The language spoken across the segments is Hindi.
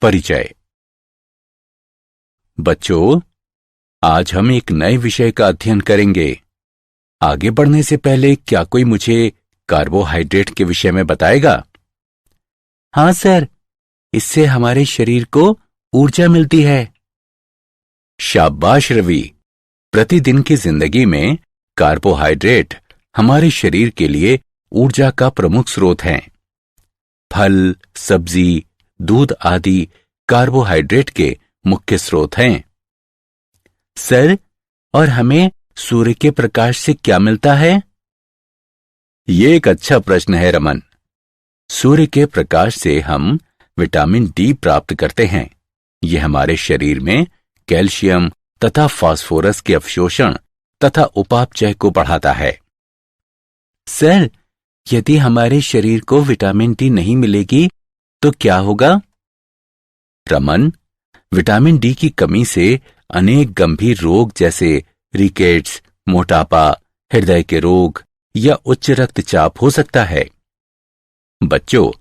परिचय। बच्चों, आज हम एक नए विषय का अध्ययन करेंगे। आगे बढ़ने से पहले क्या कोई मुझे कार्बोहाइड्रेट के विषय में बताएगा? हाँ सर, इससे हमारे शरीर को ऊर्जा मिलती है। शाबाश रवि। प्रतिदिन की जिंदगी में कार्बोहाइड्रेट हमारे शरीर के लिए ऊर्जा का प्रमुख स्रोत हैं। फल, सब्जी, दूध आदि कार्बोहाइड्रेट के मुख्य स्रोत हैं। सर, और हमें सूर्य के प्रकाश से क्या मिलता है? ये एक अच्छा प्रश्न है रमन। सूर्य के प्रकाश से हम विटामिन डी प्राप्त करते हैं। यह हमारे शरीर में कैल्शियम तथा फास्फोरस के अवशोषण तथा उपापचय को बढ़ाता है। सर, यदि हमारे शरीर को विटामिन डी नहीं मिलेगी तो क्या होगा? रमन, विटामिन डी की कमी से अनेक गंभीर रोग जैसे रिकेट्स, मोटापा, हृदय के रोग या उच्च रक्तचाप हो सकता है। बच्चों,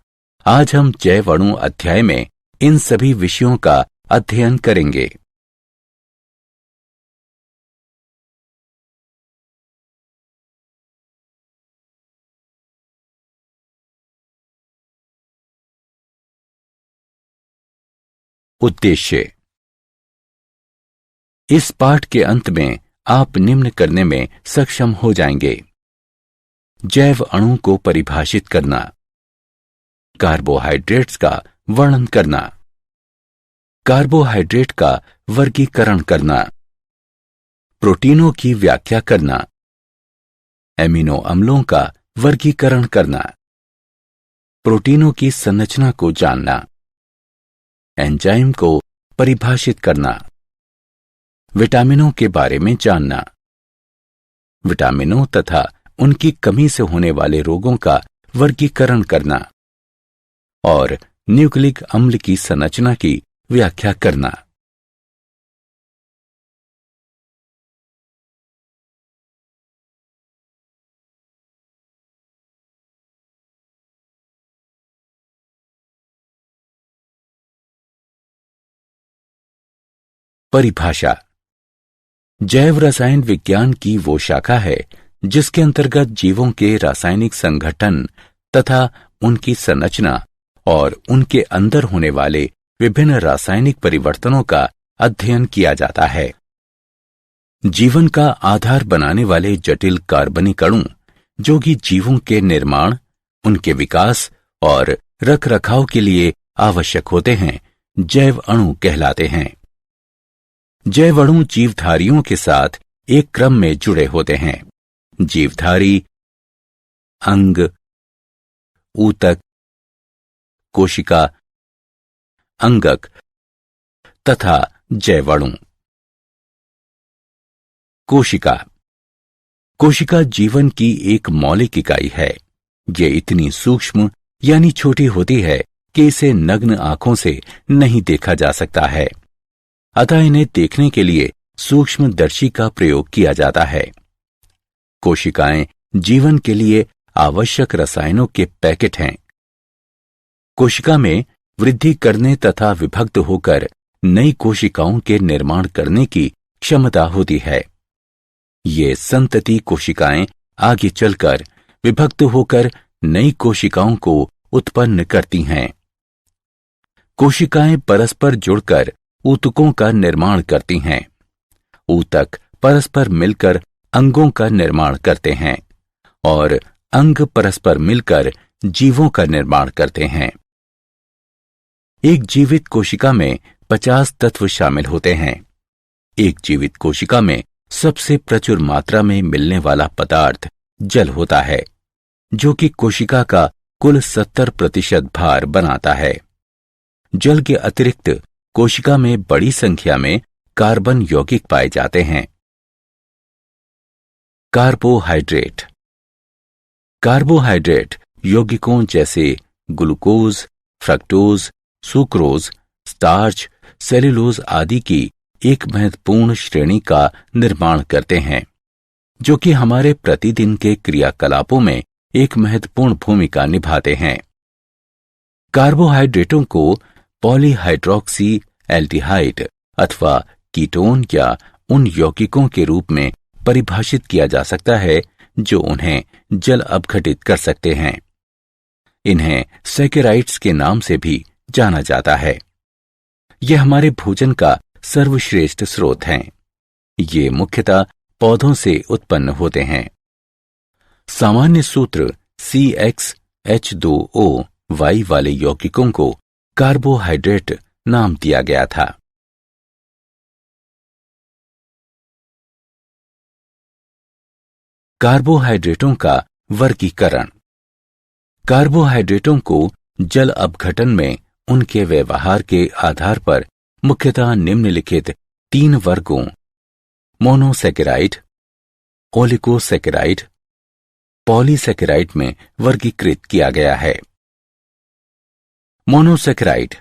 आज हम जैव अणु अध्याय में इन सभी विषयों का अध्ययन करेंगे। उद्देश्य। इस पाठ के अंत में आप निम्न करने में सक्षम हो जाएंगे। जैव अणु को परिभाषित करना, कार्बोहाइड्रेट्स का वर्णन करना, कार्बोहाइड्रेट का वर्गीकरण करना, प्रोटीनों की व्याख्या करना, एमिनो अम्लों का वर्गीकरण करना, प्रोटीनों की संरचना को जानना, एंजाइम को परिभाषित करना, विटामिनों के बारे में जानना, विटामिनों तथा उनकी कमी से होने वाले रोगों का वर्गीकरण करना और न्यूक्लिक अम्ल की संरचना की व्याख्या करना। परिभाषा। जैव रसायन विज्ञान की वो शाखा है जिसके अंतर्गत जीवों के रासायनिक संगठन तथा उनकी संरचना और उनके अंदर होने वाले विभिन्न रासायनिक परिवर्तनों का अध्ययन किया जाता है। जीवन का आधार बनाने वाले जटिल कार्बनिक अणु जो कि जीवों के निर्माण, उनके विकास और रखरखाव के लिए आवश्यक होते हैं, जैव अणु कहलाते हैं। जैव अणु जीवधारियों के साथ एक क्रम में जुड़े होते हैं। जीवधारी, अंग, ऊतक, कोशिका, अंगक तथा जैव अणु। कोशिका। कोशिका जीवन की एक मौलिक इकाई है। ये इतनी सूक्ष्म यानी छोटी होती है कि इसे नग्न आंखों से नहीं देखा जा सकता है, अतः इन्हें देखने के लिए सूक्ष्मदर्शी का प्रयोग किया जाता है। कोशिकाएं जीवन के लिए आवश्यक रसायनों के पैकेट हैं। कोशिका में वृद्धि करने तथा विभक्त होकर नई कोशिकाओं के निर्माण करने की क्षमता होती है। ये संतति कोशिकाएं आगे चलकर विभक्त होकर नई कोशिकाओं को उत्पन्न करती हैं। कोशिकाएं परस्पर जुड़कर ऊतकों का निर्माण करती हैं। ऊतक परस्पर मिलकर अंगों का निर्माण करते हैं और अंग परस्पर मिलकर जीवों का निर्माण करते हैं। एक जीवित कोशिका में 50 तत्व शामिल होते हैं। एक जीवित कोशिका में सबसे प्रचुर मात्रा में मिलने वाला पदार्थ जल होता है, जो कि कोशिका का कुल 70% भार बनाता है। जल के अतिरिक्त कोशिका में बड़ी संख्या में कार्बन यौगिक पाए जाते हैं। कार्बोहाइड्रेट। कार्बोहाइड्रेट यौगिकों जैसे glucose, fructose, sucrose, starch, cellulose आदि की एक महत्वपूर्ण श्रेणी का निर्माण करते हैं, जो कि हमारे प्रतिदिन के क्रियाकलापों में एक महत्वपूर्ण भूमिका निभाते हैं। कार्बोहाइड्रेटों को पॉलीहाइड्रोक्सी एल्डिहाइड अथवा कीटोन या उन यौगिकों के रूप में परिभाषित किया जा सकता है जो उन्हें जल अपघटित कर सकते हैं। इन्हें सैकेराइड्स के नाम से भी जाना जाता है। यह हमारे भोजन का सर्वश्रेष्ठ स्रोत हैं। ये मुख्यतः पौधों से उत्पन्न होते हैं। सामान्य सूत्र CxH2O Y वाले यौगिकों को कार्बोहाइड्रेट नाम दिया गया था। कार्बोहाइड्रेटों का वर्गीकरण। कार्बोहाइड्रेटों को जल अपघटन में उनके व्यवहार के आधार पर मुख्यतः निम्नलिखित 3 वर्गों मोनोसैकेराइड, ओलिगोसैकेराइड, पॉलीसैकेराइड में वर्गीकृत किया गया है। मोनोसैकेराइड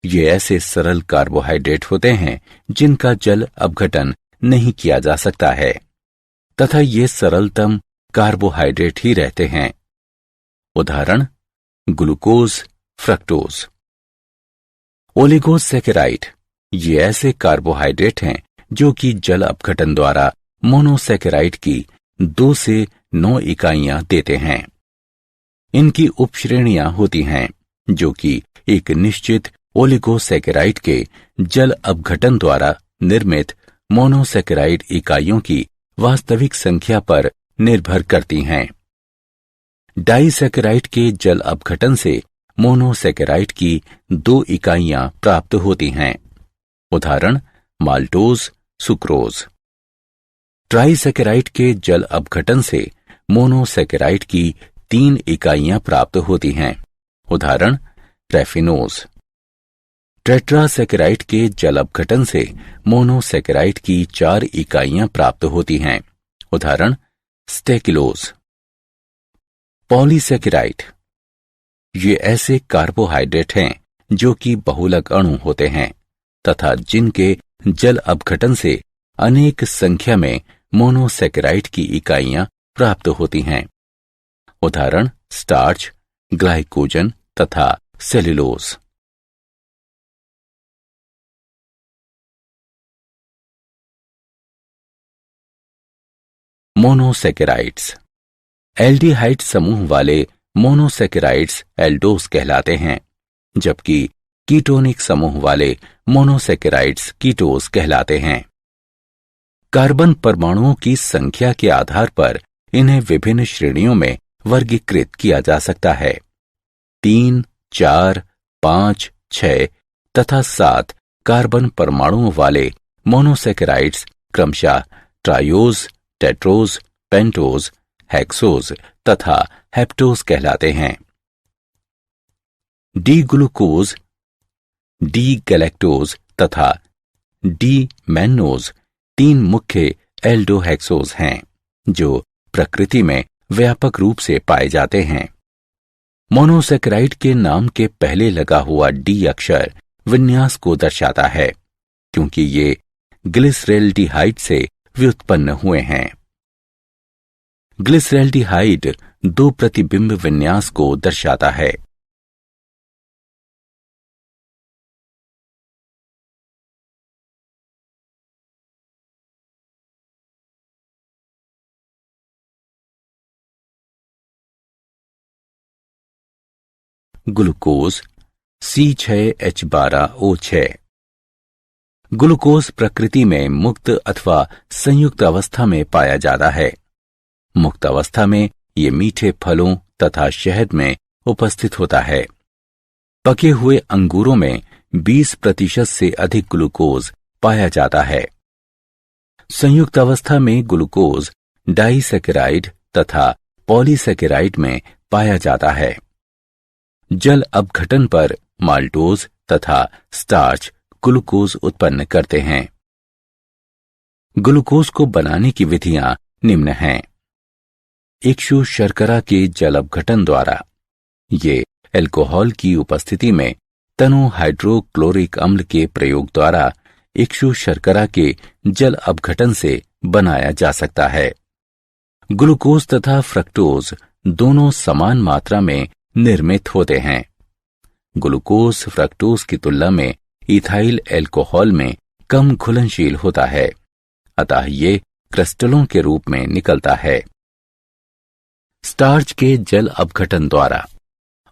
ये ऐसे सरल कार्बोहाइड्रेट होते हैं जिनका जल अपघटन नहीं किया जा सकता है तथा ये सरलतम कार्बोहाइड्रेट ही रहते हैं। उदाहरण ग्लूकोज, फ्रक्टोज। ओलिगोसैकेराइड ये ऐसे कार्बोहाइड्रेट हैं जो कि जल अपघटन द्वारा मोनोसैकेराइड की 2 से 9 इकाइयां देते हैं। इनकी उपश्रेणियां होती हैं जो कि एक निश्चित ओलिगोसैकेराइड के जल अपघटन द्वारा निर्मित मोनोसैकेराइड इकाइयों की वास्तविक संख्या पर निर्भर करती हैं। डाइसैकेराइड के जल अपघटन से मोनोसैकेराइड की 2 इकाइयां प्राप्त होती हैं। उदाहरण माल्टोज, सुक्रोज। ट्राइसैकेराइड के जल अपघटन से मोनोसैकेराइड की 3 इकाइयां प्राप्त होती हैं। उदाहरण रैफिनोज। टेट्रासैकेराइड के जल अपघटन से मोनोसैकेराइड की 4 इकाइयां प्राप्त होती हैं। उदाहरण स्टेकिलोज। पॉलीसैकेराइड ये ऐसे कार्बोहाइड्रेट हैं जो कि बहुलक अणु होते हैं तथा जिनके जल अपघटन से अनेक संख्या में मोनोसैकेराइड की इकाइयां प्राप्त होती हैं। उदाहरण स्टार्च, ग्लाइकोजन तथा सेल्यूलोज। मोनोसैकेराइड्स। एल्डिहाइड समूह वाले मोनोसैकेराइड्स एल्डोस कहलाते हैं, जबकि कीटोनिक समूह वाले मोनोसैकेराइड्स कीटोस कहलाते हैं। कार्बन परमाणुओं की संख्या के आधार पर इन्हें विभिन्न श्रेणियों में वर्गीकृत किया जा सकता है। 3, 4, 5, 6 तथा 7 कार्बन परमाणुओं वाले मोनोसैकेराइड्स क्रमशः ट्रायोज, टेट्रोज, पेंटोज, हेक्सोज तथा हेप्टोज कहलाते हैं। डी ग्लूकोज, डी गैलेक्टोज तथा डी मैन्नोज 3 मुख्य एल्डोहेक्सोज हैं जो प्रकृति में व्यापक रूप से पाए जाते हैं। मोनोसैकेराइड के नाम के पहले लगा हुआ डी अक्षर विन्यास को दर्शाता है क्योंकि ये ग्लिसरैल्डिहाइड से व्युत्पन्न हुए हैं। ग्लिसरैल्डिहाइड 2 प्रतिबिंब विन्यास को दर्शाता है। Glucose C6H12O6। ग्लूकोज प्रकृति में मुक्त अथवा संयुक्त अवस्था में पाया जाता है। मुक्त अवस्था में ये मीठे फलों तथा शहद में उपस्थित होता है। पके हुए अंगूरों में 20% से अधिक ग्लूकोज पाया जाता है। संयुक्त अवस्था में ग्लूकोज डाइसैकेराइड तथा पॉलीसैकेराइड में पाया जाता है। जल अपघटन पर माल्टोज तथा स्टार्च ग्लूकोज उत्पन्न करते हैं। ग्लूकोज को बनाने की विधियां निम्न हैं। इक्षु शर्करा के जल अपघटन द्वारा ये अल्कोहल की उपस्थिति में तनु हाइड्रोक्लोरिक अम्ल के प्रयोग द्वारा इक्षु शर्करा के जल अपघटन से बनाया जा सकता है। ग्लूकोज तथा फ्रक्टोज दोनों समान मात्रा में निर्मित होते हैं। ग्लूकोज फ्रक्टोज की तुलना में इथाइल एल्कोहल में कम घुलनशील होता है, अतः ये क्रिस्टलों के रूप में निकलता है। स्टार्च के जल अपघटन द्वारा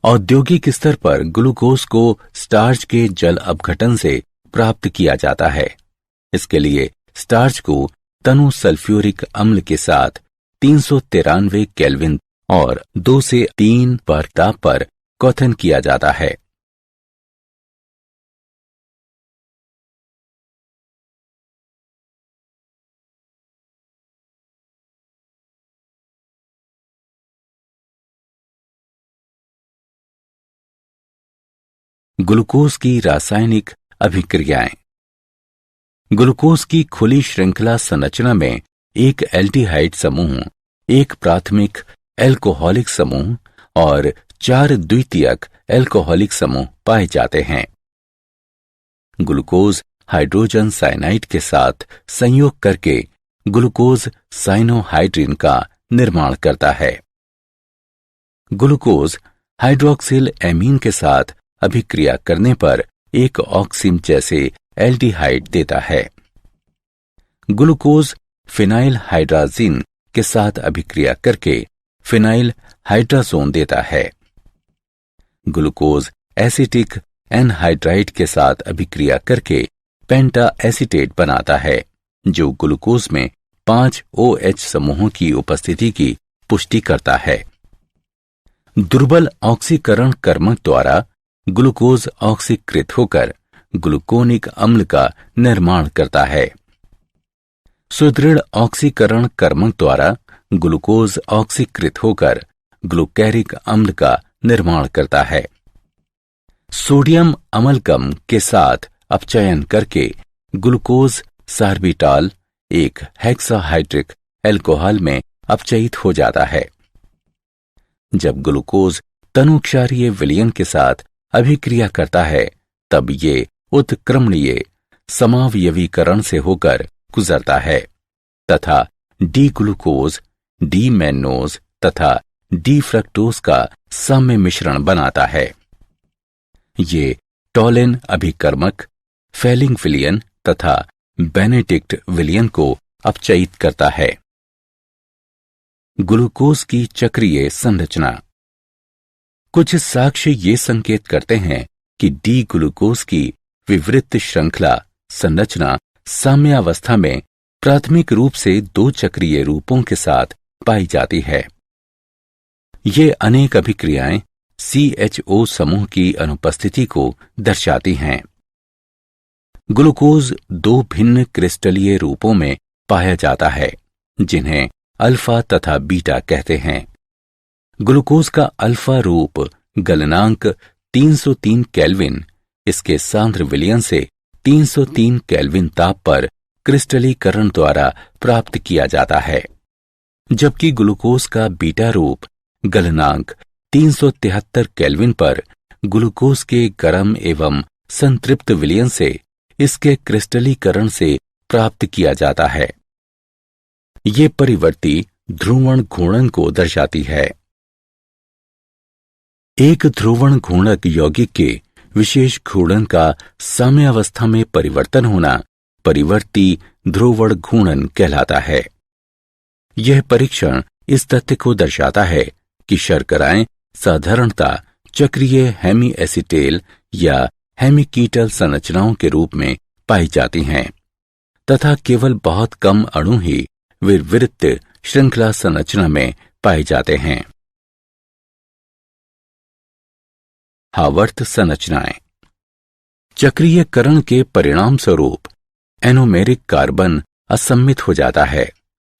औद्योगिक स्तर पर ग्लूकोज को स्टार्च के जल अपघटन से प्राप्त किया जाता है। इसके लिए स्टार्च को तनु सल्फ्यूरिक अम्ल के साथ 393 केल्विन और 2 से 3 बार ताप पर क्वथन किया जाता है। ग्लूकोज की रासायनिक अभिक्रियाएं। ग्लूकोज की खुली श्रृंखला संरचना में एक एल्डिहाइड समूह, एक प्राथमिक एल्कोहलिक समूह और 4 द्वितीयक एल्कोहलिक समूह पाए जाते हैं। ग्लूकोज हाइड्रोजन साइनाइड के साथ संयोग करके ग्लूकोज साइनोहाइड्रिन का निर्माण करता है। ग्लूकोज हाइड्रोक्सिल एमीन के साथ अभिक्रिया करने पर एक ऑक्सिम जैसे एल्डिहाइड देता है। ग्लूकोज फिनाइल हाइड्राजीन के साथ अभिक्रिया करके फिनाइल हाइड्राजोन देता है। ग्लूकोज एसिटिक एनहाइड्राइड के साथ अभिक्रिया करके पेंटा एसीटेट बनाता है, जो ग्लूकोज में 5 OH समूहों की उपस्थिति की पुष्टि करता है। दुर्बल ऑक्सीकरण कर्मक द्वारा ग्लूकोज ऑक्सीकृत होकर ग्लूकोनिक अम्ल का निर्माण करता है। सुदृढ़ ऑक्सीकरण कर्मक द्वारा ग्लूकोज ऑक्सीकृत होकर ग्लूकेरिक अम्ल का निर्माण करता है। सोडियम अमलगम के साथ अपचयन करके ग्लूकोज सार्बिटॉल एक हेक्साहाइड्रिक अल्कोहल में अपचयित हो जाता है। जब ग्लूकोज तनुक्षारीय विलयन के साथ अभिक्रिया करता है, तब ये उत्क्रमणीय समावयवीकरण से होकर गुजरता है तथा डी ग्लूकोज, डी मैनोज तथा डी फ्रक्टोज का साम्य मिश्रण बनाता है। ये टॉलिन अभिकर्मक, फेलिंग विलयन तथा बेनेडिक्ट विलयन को अपचयित करता है। ग्लूकोज की चक्रीय संरचना। कुछ साक्ष्य ये संकेत करते हैं कि डी ग्लूकोज की विवृत श्रृंखला संरचना साम्यावस्था में प्राथमिक रूप से 2 चक्रीय रूपों के साथ पाई जाती है। ये अनेक अभिक्रियाएं CHO समूह की अनुपस्थिति को दर्शाती हैं। ग्लूकोज 2 भिन्न क्रिस्टलीय रूपों में पाया जाता है, जिन्हें अल्फा तथा बीटा कहते हैं। ग्लूकोज का अल्फा रूप गलनांक 303 केल्विन, इसके सांद्र विलयन से 303 केल्विन ताप पर क्रिस्टलीकरण द्वारा प्राप्त किया जाता है, जबकि ग्लूकोज का बीटा रूप गलनांक 373 केल्विन पर ग्लूकोज के गर्म एवं संतृप्त विलयन से इसके क्रिस्टलीकरण से प्राप्त किया जाता है। ये परिवर्ती ध्रुवण घूर्णन को दर्शाती है। एक ध्रुवण घूर्णक यौगिक के विशेष घूर्णन का साम्यावस्था में परिवर्तन होना परिवर्ती ध्रुवण घूर्णन कहलाता है। यह परीक्षण इस तथ्य को दर्शाता है कि शर्कराएं साधारणतः चक्रीय हेमी एसिटेल या हेमिकीटल संरचनाओं के रूप में पाई जाती हैं तथा केवल बहुत कम अणु ही विवृत श्रृंखला संरचना में पाए जाते हैं। हावर्त संरचनाएं। चक्रीयकरण के परिणाम स्वरूप एनोमेरिक कार्बन असम्मित हो जाता है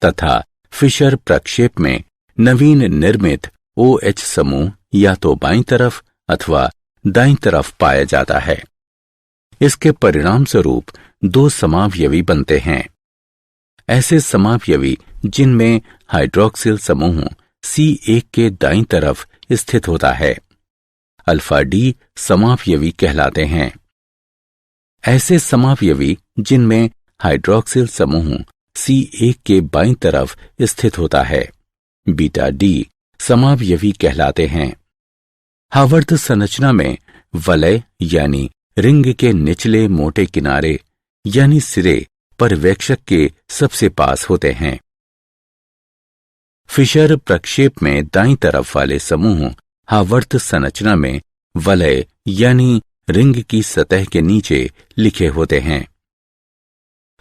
तथा फिशर प्रक्षेप में नवीन निर्मित OH समूह या तो बाईं तरफ अथवा दाईं तरफ पाया जाता है। इसके परिणाम स्वरूप 2 समावयवी बनते हैं। ऐसे समावयवी जिनमें हाइड्रोक्सिल समूह C1 के दाईं तरफ स्थित होता है, अल्फा डी समावयवी कहलाते हैं। ऐसे समावयवी जिनमें हाइड्रोक्सिल समूह C1 के बाईं तरफ स्थित होता है, बीटा डी समावयवी कहलाते हैं। हावर्त संरचना में वलय यानी रिंग के निचले मोटे किनारे यानी सिरे पर्यवेक्षक के सबसे पास होते हैं। फिशर प्रक्षेप में दाईं तरफ वाले समूह हावर्त संरचना में वलय यानी रिंग की सतह के नीचे लिखे होते हैं।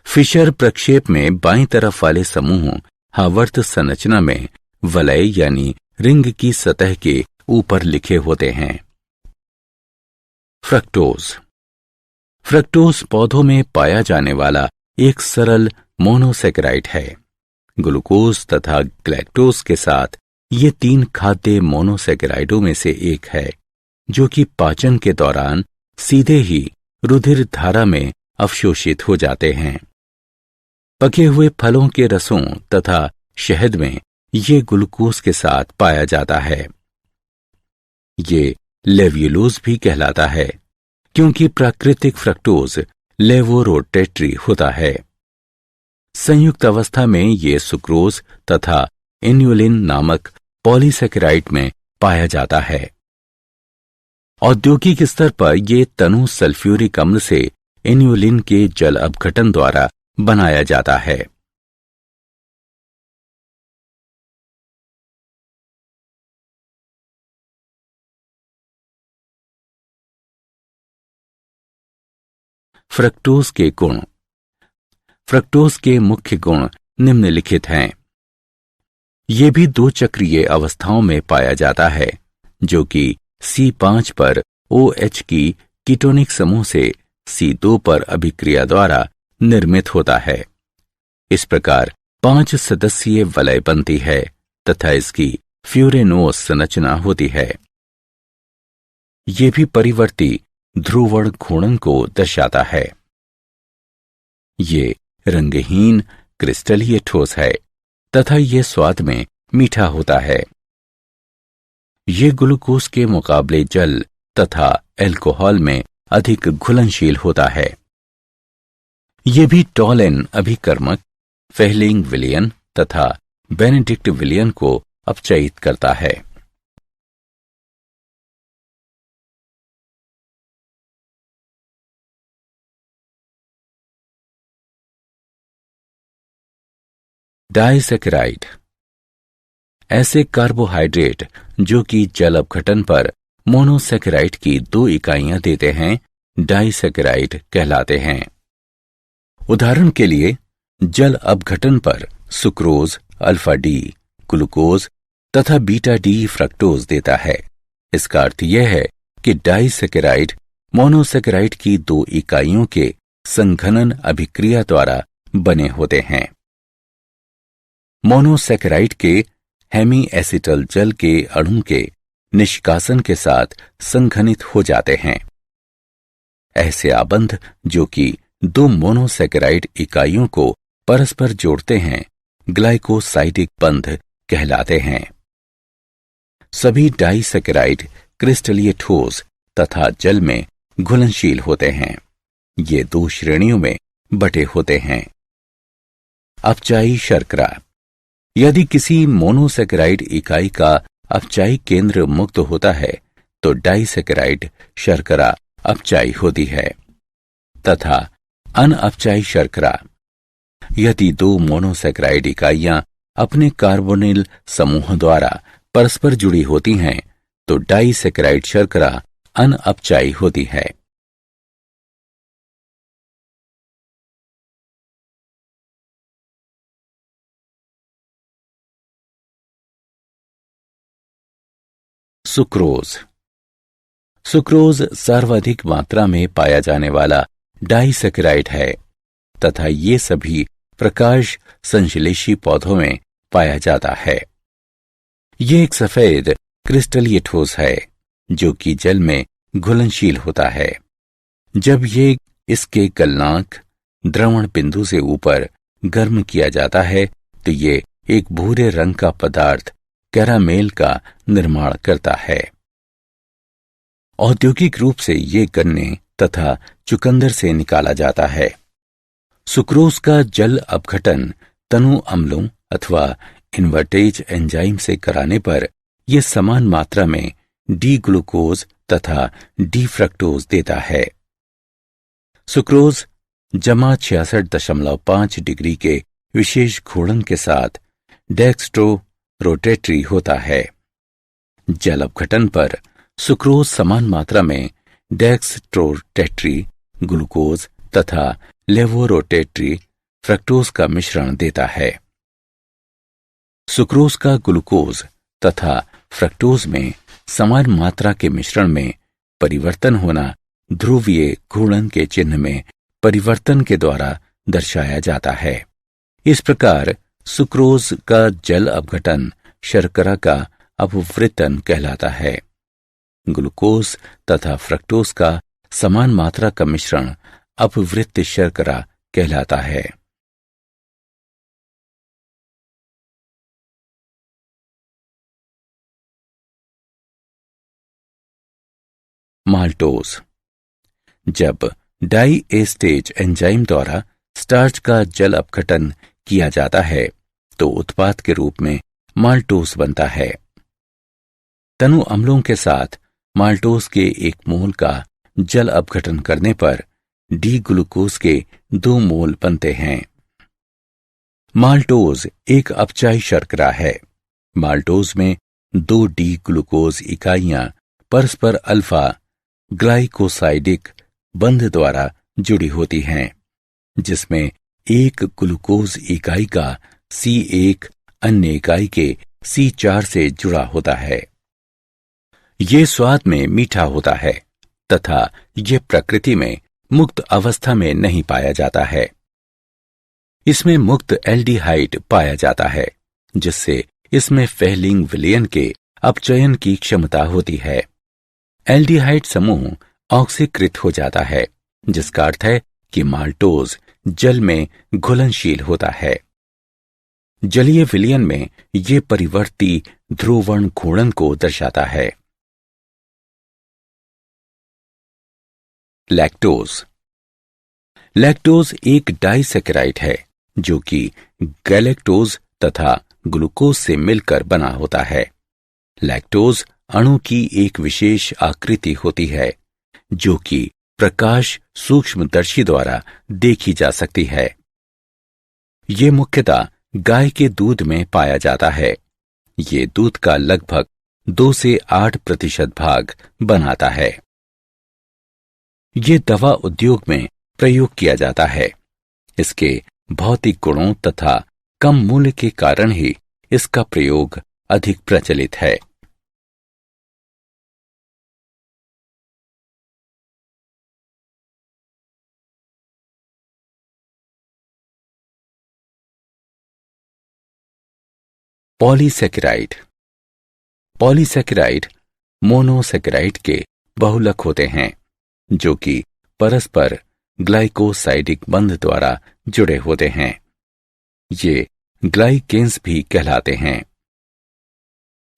फिशर प्रक्षेप में बाईं तरफ वाले समूह हावर्त संरचना में वलय यानी रिंग की सतह के ऊपर लिखे होते हैं। फ्रक्टोज। फ्रक्टोज पौधों में पाया जाने वाला एक सरल मोनोसेकेराइड है। ग्लूकोज तथा ग्लैक्टोज के साथ ये 3 खाद्य मोनोसेकेराइडों में से एक है, जो कि पाचन के दौरान सीधे ही रुधिर धारा में अवशोषित हो जाते हैं। पके हुए फलों के रसों तथा शहद में ये ग्लूकोज के साथ पाया जाता है। ये लेव्युलोज भी कहलाता है, क्योंकि प्राकृतिक फ्रक्टोज लेवोरोटेटरी होता है। संयुक्त अवस्था में ये सुक्रोज तथा इन्युलिन नामक पॉलीसेकेराइड में पाया जाता है। औद्योगिक स्तर पर ये तनु सल्फ्यूरिक अम्ल से इन्युलिन के जल अपघटन द्वारा बनाया जाता है। फ्रक्टोज के गुण। फ्रक्टोज के मुख्य गुण निम्नलिखित हैं। ये भी 2 चक्रीय अवस्थाओं में पाया जाता है, जो कि C5 पर OH की कीटोनिक समूह से C2 पर अभिक्रिया द्वारा निर्मित होता है। इस प्रकार 5 सदस्यीय वलय बनती है तथा इसकी फ्यूरेनोस संरचना होती है। ये भी परिवर्ती ध्रुवण घूर्णन को दर्शाता है। ये रंगहीन क्रिस्टलीय ठोस है तथा ये स्वाद में मीठा होता है। ये ग्लूकोज के मुकाबले जल तथा अल्कोहल में अधिक घुलनशील होता है। ये भी टॉलेन अभिकर्मक, फेहलिंग विलयन तथा बेनेडिक्ट विलयन को अपचयित करता है। डाइसेकेराइड। ऐसे कार्बोहाइड्रेट जो कि जल अपघटन पर मोनोसेकेराइड की 2 इकाइयां देते हैं, डाइसेकेराइड कहलाते हैं। उदाहरण के लिए जल अपघटन पर सुक्रोज अल्फा डी ग्लूकोज तथा बीटा डी फ्रक्टोज देता है। इसका अर्थ यह है कि डाइसेकेराइड मोनोसेकेराइड की 2 इकाइयों के संघनन अभिक्रिया द्वारा बने होते हैं। मोनोसेकेराइड के हेमी एसिटल जल के अणु के निष्कासन के साथ संघनित हो जाते हैं। ऐसे आबंध जो कि 2 मोनोसेकेराइड इकाइयों को परस्पर जोड़ते हैं, ग्लाइकोसाइडिक बंध कहलाते हैं। सभी डाइसेकेराइड क्रिस्टलीय ठोस तथा जल में घुलनशील होते हैं। ये 2 श्रेणियों में बटे होते हैं। अपचायी शर्करा। यदि किसी मोनोसेकेराइड इकाई का अपचायी केंद्र मुक्त होता है तो डाइसेकेराइड शर्करा अपचायी होती है तथा अनअपचायी शर्करा। यदि 2 मोनोसेकेराइड इकाइयां अपने कार्बोनिल समूह द्वारा परस्पर जुड़ी होती हैं तो डाइसेकेराइड शर्करा अनअपचायी होती है। सुक्रोज। सुक्रोज सर्वाधिक मात्रा में पाया जाने वाला डाइसेकेराइड है तथा ये सभी प्रकाश संश्लेषी पौधों में पाया जाता है। ये एक सफेद क्रिस्टलीय ठोस है जो कि जल में घुलनशील होता है। जब ये इसके गलनांक द्रवण बिंदु से ऊपर गर्म किया जाता है तो ये एक भूरे रंग का पदार्थ कैरामेल का निर्माण करता है। औद्योगिक रूप से ये गन्ने तथा चुकंदर से निकाला जाता है। सुक्रोज का जल अपघटन तनु अम्लों अथवा इन्वर्टेज एंजाइम से कराने पर यह समान मात्रा में डी ग्लूकोज तथा डी फ्रक्टोज देता है। सुक्रोज जमा 66.5 डिग्री के विशेष घूर्णन के साथ डेक्स्ट्रो रोटेटरी होता है। जल अपघटन पर सुक्रोज समान मात्रा में डेक्स्ट्रोरोटेटरी ग्लूकोज तथा लेवोरोटेटरी फ्रक्टोज का मिश्रण देता है। सुक्रोज का ग्लूकोज तथा फ्रक्टोज में समान मात्रा के मिश्रण में परिवर्तन होना ध्रुवीय घूर्णन के चिन्ह में परिवर्तन के द्वारा दर्शाया जाता है। इस प्रकार सुक्रोज का जल अपघटन शर्करा का अपवृतन कहलाता है। ग्लूकोज तथा फ्रक्टोज का समान मात्रा का मिश्रण अपवृत्त शर्करा कहलाता है। माल्टोज जब डाइएस्टेज एंजाइम द्वारा स्टार्च का जल अपघटन किया जाता है तो उत्पाद के रूप में माल्टोज बनता है। तनु अम्लों के साथ माल्टोज के 1 मोल का जल अपघटन करने पर डी ग्लूकोज के 2 मोल बनते हैं। माल्टोज एक अपचायी शर्करा है। माल्टोज में 2 डी ग्लूकोज इकाइयां परस्पर अल्फा ग्लाइकोसाइडिक बंध द्वारा जुड़ी होती हैं, जिसमें एक ग्लूकोज इकाई का C1 अन्य इकाई के C4 से जुड़ा होता है। ये स्वाद में मीठा होता है तथा ये प्रकृति में मुक्त अवस्था में नहीं पाया जाता है। इसमें मुक्त एल्डिहाइड पाया जाता है, जिससे इसमें फेहलिंग विलयन के अपचयन की क्षमता होती है। एल्डिहाइड समूह ऑक्सीकृत हो जाता है, जिसका अर्थ है कि माल्टोज जल में घुलनशील होता है। जलीय विलयन में ये परिवर्ती ध्रुवण घूर्णन को दर्शाता है। लैक्टोज लैक्टोज एक डाइसैकेराइड है जो कि गैलेक्टोज तथा ग्लूकोज से मिलकर बना होता है। लैक्टोज अणु की एक विशेष आकृति होती है जो कि प्रकाश सूक्ष्मदर्शी द्वारा देखी जा सकती है। ये मुख्यतः गाय के दूध में पाया जाता है। ये दूध का लगभग 2 से 8% भाग बनाता है। ये दवा उद्योग में प्रयोग किया जाता है। इसके भौतिक गुणों तथा कम मूल्य के कारण ही इसका प्रयोग अधिक प्रचलित है। पॉलीसैकेराइड पॉलीसैकेराइड मोनोसैकेराइड के बहुलक होते हैं जो कि परस्पर ग्लाइकोसाइडिक बंध द्वारा जुड़े होते हैं। ये ग्लाइकेन्स भी कहलाते हैं।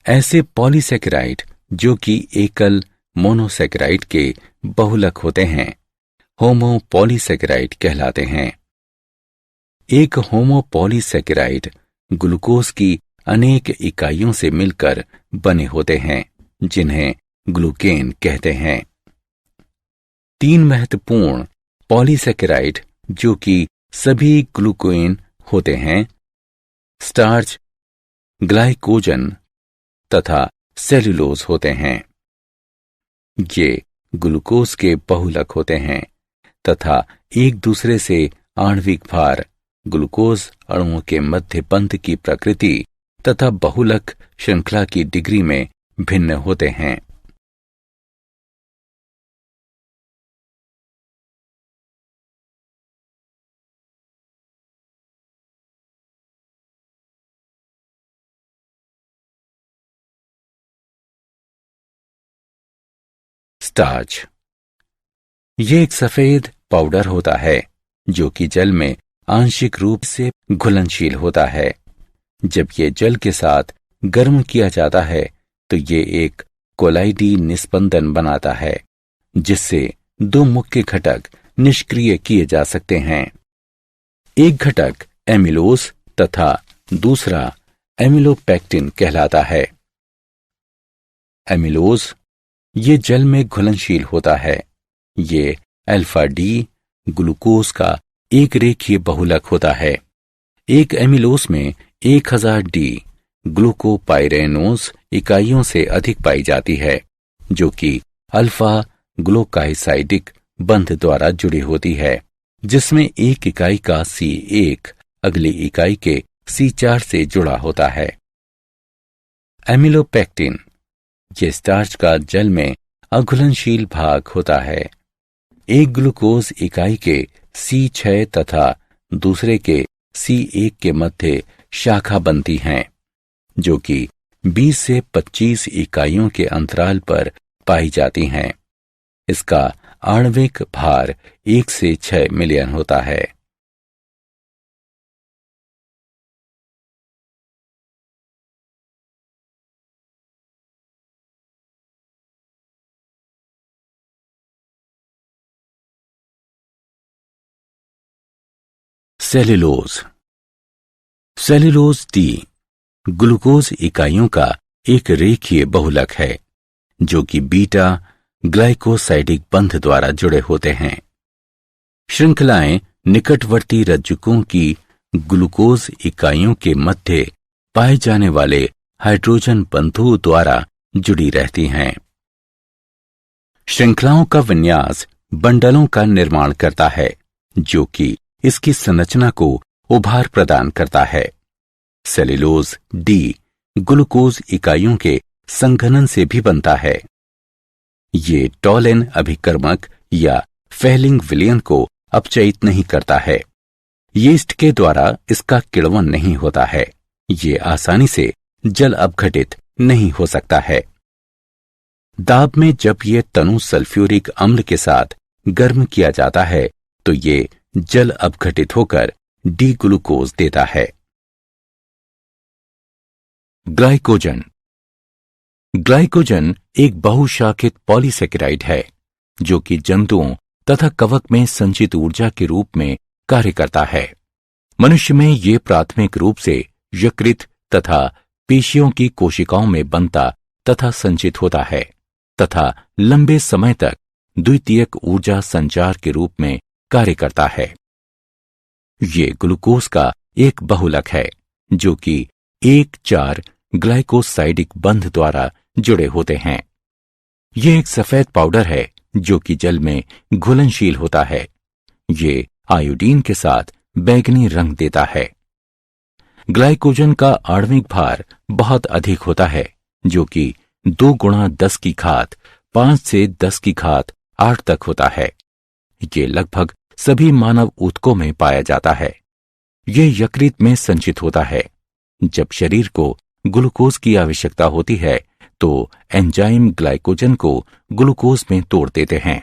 ऐसे पॉलीसैकेराइड जो कि एकल मोनोसैकेराइड के बहुलक होते हैं होमोपॉलीसैकेराइड कहलाते हैं। एक होमोपॉलीसैकेराइड ग्लूकोज की अनेक इकाइयों से मिलकर बने होते हैं जिन्हें ग्लूकेन कहते हैं। 3 महत्वपूर्ण पॉलीसैकेराइड जो कि सभी ग्लूकेन होते हैं स्टार्च, ग्लाइकोजन तथा सेल्यूलोज होते हैं। ये ग्लूकोज के बहुलक होते हैं तथा एक दूसरे से आणविक भार, ग्लूकोज अणुओं के मध्य बंध की प्रकृति तथा बहुलक श्रृंखला की डिग्री में भिन्न होते हैं। स्टार्च ये एक सफेद पाउडर होता है जो कि जल में आंशिक रूप से घुलनशील होता है। जब ये जल के साथ गर्म किया जाता है तो ये एक कोलाइडी निस्पंदन बनाता है जिससे 2 मुख्य घटक निष्क्रिय किए जा सकते हैं। एक घटक एमिलोज तथा दूसरा एमिलोपेक्टिन कहलाता है। एमिलोज ये जल में घुलनशील होता है। ये अल्फा डी ग्लूकोज का एक रेखीय बहुलक होता है। एक एमिलोस में 1000 डी ग्लूकोपाइरेनोज इकाइयों से अधिक पाई जाती है, जो कि अल्फा ग्लूकाइसाइडिक बंध द्वारा जुड़ी होती है, जिसमें एक इकाई का C1 अगली इकाई के C4 से जुड़ा होता है। एमिलोपेक्टिन ये स्टार्च का जल में अघुलनशील भाग होता है। एक ग्लूकोज इकाई के C6 तथा दूसरे के C1 के मध्य शाखा बनती हैं, जो कि 20 से 25 इकाइयों के अंतराल पर पाई जाती हैं। इसका आणविक भार 1 से 6 मिलियन होता है। सेल्यूलोज। सेल्यूलोज डी ग्लूकोज इकाइयों का एक रेखीय बहुलक है, जो कि बीटा ग्लाइकोसाइडिक बंध द्वारा जुड़े होते हैं। श्रृंखलाएं निकटवर्ती रज्जुकों की ग्लूकोज इकाइयों के मध्य पाए जाने वाले हाइड्रोजन बंधुओं द्वारा जुड़ी रहती हैं। श्रृंखलाओं का विन्यास बंडलों का निर्माण करता है, जो कि इसकी संरचना को उभार प्रदान करता है। सेल्यूलोज डी ग्लूकोज इकाइयों के संघनन से भी बनता है। ये टॉलिन अभिकर्मक या फेलिंग विलयन को अपचयित नहीं करता है। यीस्ट के द्वारा इसका किण्वन नहीं होता है। ये आसानी से जल अपघटित नहीं हो सकता है। दाब में जब ये तनु सल्फ्यूरिक अम्ल के साथ गर्म किया जाता है तो ये जल अपघटित होकर डी ग्लूकोज देता है। ग्लाइकोजन। ग्लाइकोजन एक बहुशाखित पॉलीसेकेराइड है, जो कि जंतुओं तथा कवक में संचित ऊर्जा के रूप में कार्य करता है। मनुष्य में ये प्राथमिक रूप से यकृत तथा पेशियों की कोशिकाओं में बनता तथा संचित होता है तथा लंबे समय तक द्वितीयक ऊर्जा संचार के रूप में कार्य करता है। ये ग्लूकोज का एक बहुलक है, जो कि 1,4 ग्लाइकोसाइडिक बंध द्वारा जुड़े होते हैं। यह एक सफेद पाउडर है जो कि जल में घुलनशील होता है। ये आयोडीन के साथ बैंगनी रंग देता है। ग्लाइकोजन का आणविक भार बहुत अधिक होता है, जो कि 2 गुणा 10 की घात 5 से 10 की घात 8 तक होता है। ये लगभग सभी मानव ऊतकों में पाया जाता है। यह यकृत में संचित होता है। जब शरीर को ग्लूकोज की आवश्यकता होती है तो एंजाइम ग्लाइकोजन को ग्लूकोज में तोड़ देते हैं।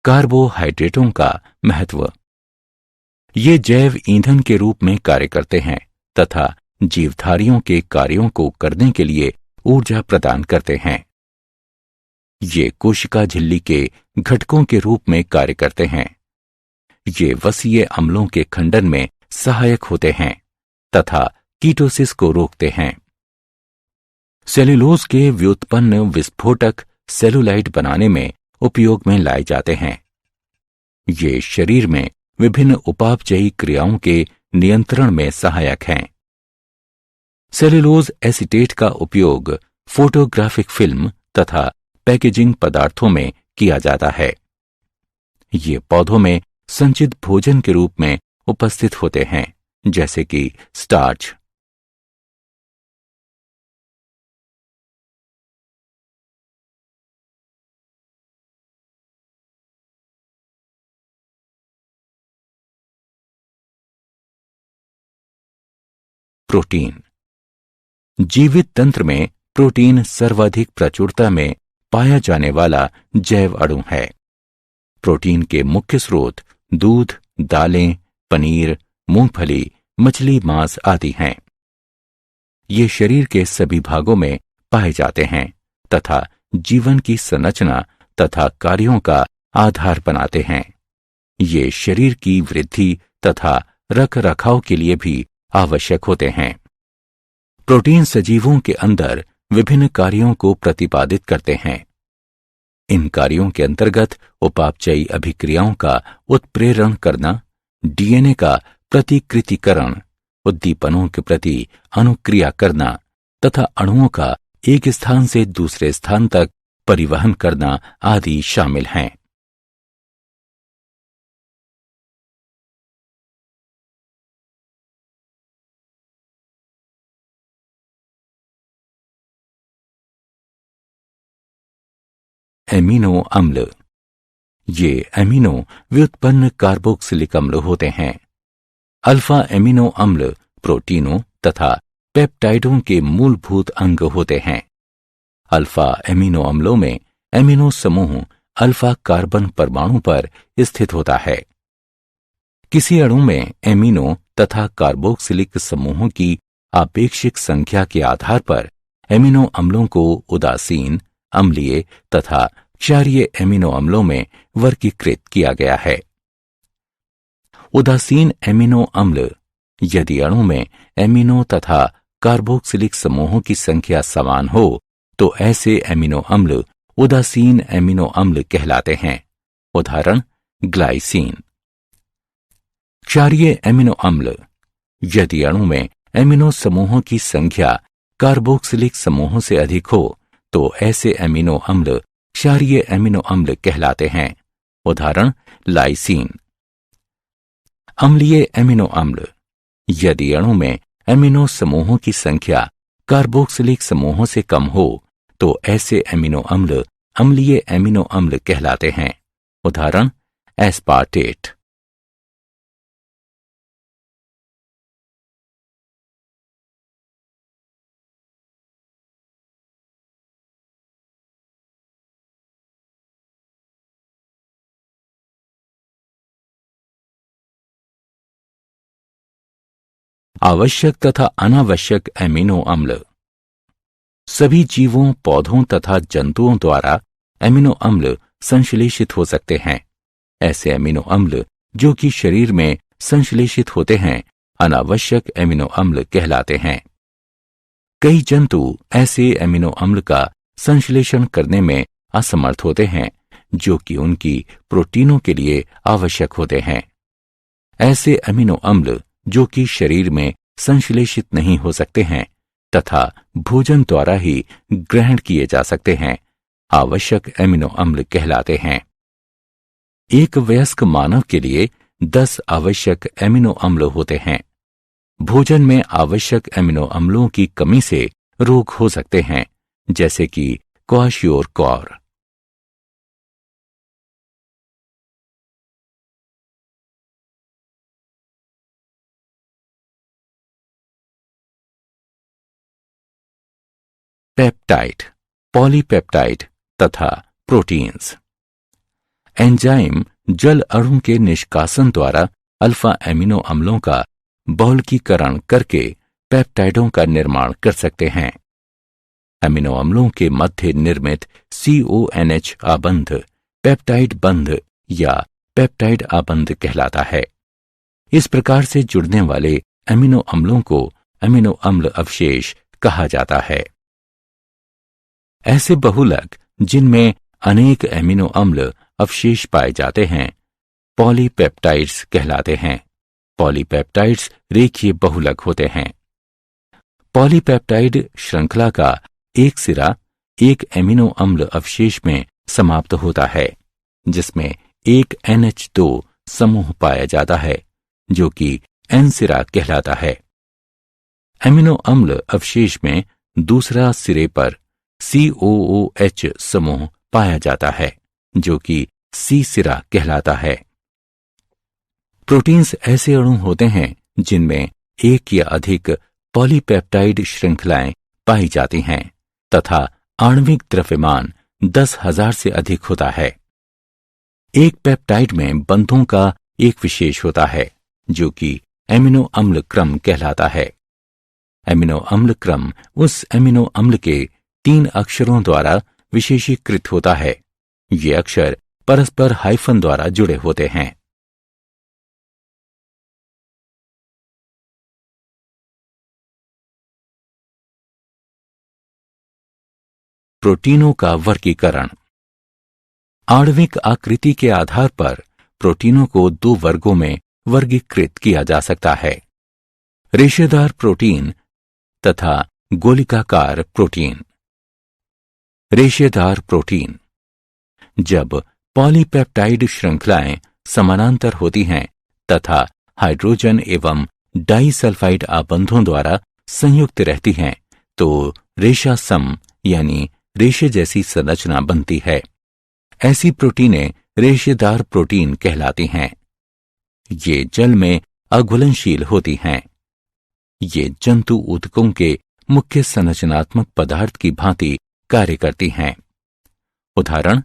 कार्बोहाइड्रेटों का महत्व। ये जैव ईंधन के रूप में कार्य करते हैं तथा जीवधारियों के कार्यों को करने के लिए ऊर्जा प्रदान करते हैं। ये कोशिका झिल्ली के घटकों के रूप में कार्य करते हैं। ये वसीय अम्लों के खंडन में सहायक होते हैं तथा कीटोसिस को रोकते हैं। सेल्यूलोज के व्युत्पन्न विस्फोटक सेलुलाइट बनाने में उपयोग में लाए जाते हैं। ये शरीर में विभिन्न उपापचयी क्रियाओं के नियंत्रण में सहायक हैं। सेल्यूलोज एसीटेट का उपयोग फोटोग्राफिक फिल्म तथा पैकेजिंग पदार्थों में किया जाता है। ये पौधों में संचित भोजन के रूप में उपस्थित होते हैं, जैसे कि स्टार्च। प्रोटीन। जीवित तंत्र में प्रोटीन सर्वाधिक प्रचुरता में पाया जाने वाला जैव अणु है। प्रोटीन के मुख्य स्रोत दूध, दालें, पनीर, मूंगफली, मछली, मांस आदि हैं। ये शरीर के सभी भागों में पाए जाते हैं तथा जीवन की संरचना तथा कार्यों का आधार बनाते हैं। ये शरीर की वृद्धि तथा रख रखाव के लिए भी आवश्यक होते हैं। प्रोटीन सजीवों के अंदर विभिन्न कार्यों को प्रतिपादित करते हैं। इन कार्यों के अंतर्गत उपापचयी अभिक्रियाओं का उत्प्रेरण करना, डीएनए का प्रतिकृतिकरण, उद्दीपनों के प्रति अनुक्रिया करना तथा अणुओं का एक स्थान से दूसरे स्थान तक परिवहन करना आदि शामिल हैं। एमिनो अम्ल। ये एमिनो व्युत्पन्न कार्बोक्सिलिक अम्ल होते हैं। अल्फा एमिनो अम्ल प्रोटीनों तथा पेप्टाइडों के मूलभूत अंग होते हैं। अल्फा एमिनो अम्लों में एमिनो समूह अल्फा कार्बन परमाणु पर स्थित होता है। किसी अणु में एमिनो तथा कार्बोक्सिलिक समूहों की आपेक्षिक संख्या के आधार पर एमिनो अम्लों को उदासीन, अम्लीय तथा क्षारीय एमिनो अम्लों में वर्गीकृत किया गया है। उदासीन एमिनो अम्ल, यदि अणु में एमिनो तथा कार्बोक्सिलिक समूहों की संख्या समान हो तो ऐसे एमिनो अम्ल उदासीन एमिनो अम्ल कहलाते हैं। उदाहरण ग्लाइसीन। क्षारीय एमिनो अम्ल, यदि अणु में एमिनो समूहों की संख्या कार्बोक्सिलिक समूहों से अधिक हो तो ऐसे एमिनो अम्ल क्षारीय एमिनो अम्ल कहलाते हैं। उदाहरण लाइसीन। अम्लीय एमिनो अम्ल, यदि अणु में एमिनो समूहों की संख्या कार्बोक्सिलिक समूहों से कम हो तो ऐसे एमिनो अम्ल अम्लीय एमिनो अम्ल कहलाते हैं। उदाहरण एस्पार्टेट। आवश्यक तथा अनावश्यक एमिनो अम्ल। सभी जीवों, पौधों तथा जंतुओं द्वारा एमिनो अम्ल संश्लेषित हो सकते हैं। ऐसे एमिनो अम्ल जो कि शरीर में संश्लेषित होते हैं अनावश्यक एमिनो अम्ल कहलाते हैं। कई जंतु ऐसे एमिनो अम्ल का संश्लेषण करने में असमर्थ होते हैं जो कि उनकी प्रोटीनों के लिए आवश्यक होते हैं। ऐसे एमिनो अम्ल जो कि शरीर में संश्लेषित नहीं हो सकते हैं तथा भोजन द्वारा ही ग्रहण किए जा सकते हैं, आवश्यक एमिनो अम्ल कहलाते हैं। एक वयस्क मानव के लिए 10 आवश्यक एमिनो अम्ल होते हैं। भोजन में आवश्यक एमिनो अम्लों की कमी से रोग हो सकते हैं, जैसे कि क्वाशियोरकॉर। पेप्टाइड, पॉलीपेप्टाइड तथा प्रोटीन्स। एंजाइम जल अणु के निष्कासन द्वारा अल्फा एमिनो अम्लों का बहुलकीकरण करके पेप्टाइडों का निर्माण कर सकते हैं। एमिनो अम्लों के मध्य निर्मित CONH आबंध पेप्टाइड बंध या पेप्टाइड आबंध कहलाता है। इस प्रकार से जुड़ने वाले एमिनो अम्लों को एमिनो अम्ल अवशेष कहा जाता है। ऐसे बहुलक जिनमें अनेक एमिनो अम्ल अवशेष पाए जाते हैं पॉलीपेप्टाइड्स कहलाते हैं। पॉलीपेप्टाइड्स रेखीय बहुलक होते हैं। पॉलीपेप्टाइड श्रृंखला का एक सिरा एक एमिनो अम्ल अवशेष में समाप्त होता है जिसमें एक NH2 समूह पाया जाता है जो कि N सिरा कहलाता है। एमिनो अम्ल अवशेष में दूसरा सिरे पर COOH समूह पाया जाता है जो कि C सिरा कहलाता है। प्रोटीन्स ऐसे अणु होते हैं जिनमें एक या अधिक पॉलीपेप्टाइड श्रृंखलाएं पाई जाती हैं तथा आणविक द्रव्यमान 10,000 से अधिक होता है। एक पेप्टाइड में बंधों का एक विशेष होता है जो कि एमिनो अम्ल क्रम कहलाता है। एमिनो अम्ल क्रम उस एमिनो अम्ल के 3 अक्षरों द्वारा विशेषीकृत होता है। ये अक्षर परस्पर हाइफन द्वारा जुड़े होते हैं। प्रोटीनों का वर्गीकरण। आणविक आकृति के आधार पर प्रोटीनों को दो वर्गों में वर्गीकृत किया जा सकता है, रेशेदार प्रोटीन तथा गोलिकाकार प्रोटीन। रेशेदार प्रोटीन। जब पॉलीपेप्टाइड श्रृंखलाएं समानांतर होती हैं तथा हाइड्रोजन एवं डाइसल्फाइड आबंधों द्वारा संयुक्त रहती हैं तो रेशासम यानी रेशे जैसी संरचना बनती है। ऐसी प्रोटीनें रेशेदार प्रोटीन कहलाती हैं। ये जल में अघुलनशील होती हैं। ये जंतु ऊतकों के मुख्य संरचनात्मक पदार्थ की भांति कार्य करती हैं। उदाहरण,